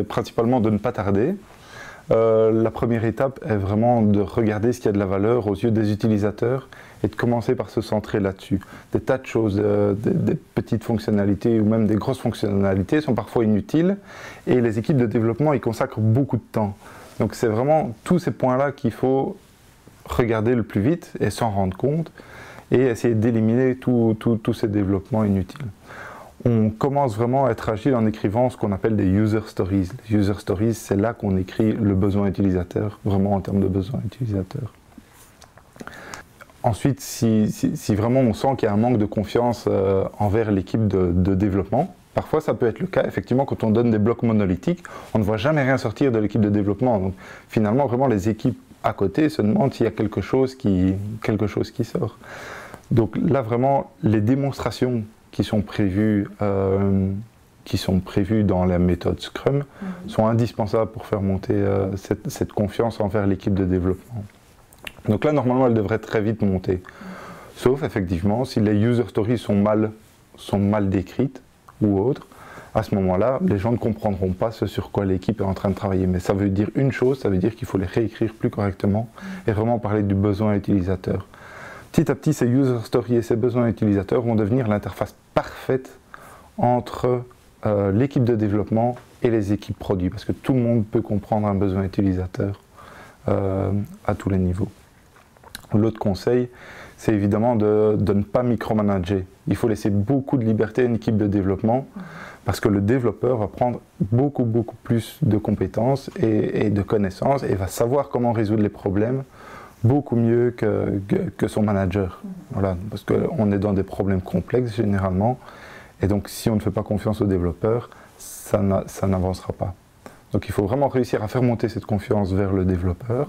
Principalement de ne pas tarder. La première étape est vraiment de regarder ce qui a de la valeur aux yeux des utilisateurs et de commencer par se centrer là-dessus. Des tas de choses, des petites fonctionnalités ou même des grosses fonctionnalités sont parfois inutiles et les équipes de développement y consacrent beaucoup de temps. Donc c'est vraiment tous ces points-là qu'il faut regarder le plus vite et s'en rendre compte et essayer d'éliminer tous ces développements inutiles. On commence vraiment à être agile en écrivant ce qu'on appelle des user stories. Les user stories, c'est là qu'on écrit le besoin utilisateur, vraiment en termes de besoin utilisateur. Ensuite, si vraiment on sent qu'il y a un manque de confiance envers l'équipe de développement, parfois ça peut être le cas, effectivement, quand on donne des blocs monolithiques, on ne voit jamais rien sortir de l'équipe de développement. Donc finalement, vraiment les équipes à côté se demandent s'il y a quelque chose qui sort. Donc là, vraiment, les démonstrations qui sont prévues dans la méthode Scrum sont indispensables pour faire monter cette confiance envers l'équipe de développement. Donc là, normalement, elle devrait très vite monter. Sauf, effectivement, si les user stories sont mal décrites ou autres, à ce moment-là, les gens ne comprendront pas ce sur quoi l'équipe est en train de travailler. Mais ça veut dire une chose, ça veut dire qu'il faut les réécrire plus correctement et vraiment parler du besoin utilisateur. Petit à petit, ces user stories et ces besoins utilisateurs vont devenir l'interface parfaite entre l'équipe de développement et les équipes produits, parce que tout le monde peut comprendre un besoin utilisateur à tous les niveaux. L'autre conseil, c'est évidemment de ne pas micromanager. Il faut laisser beaucoup de liberté à une équipe de développement, parce que le développeur va prendre beaucoup plus de compétences et de connaissances et va savoir comment résoudre les problèmes beaucoup mieux que son manager. Voilà, parce qu'on est dans des problèmes complexes généralement, et donc si on ne fait pas confiance au développeur, ça n'avancera pas. Donc il faut vraiment réussir à faire monter cette confiance vers le développeur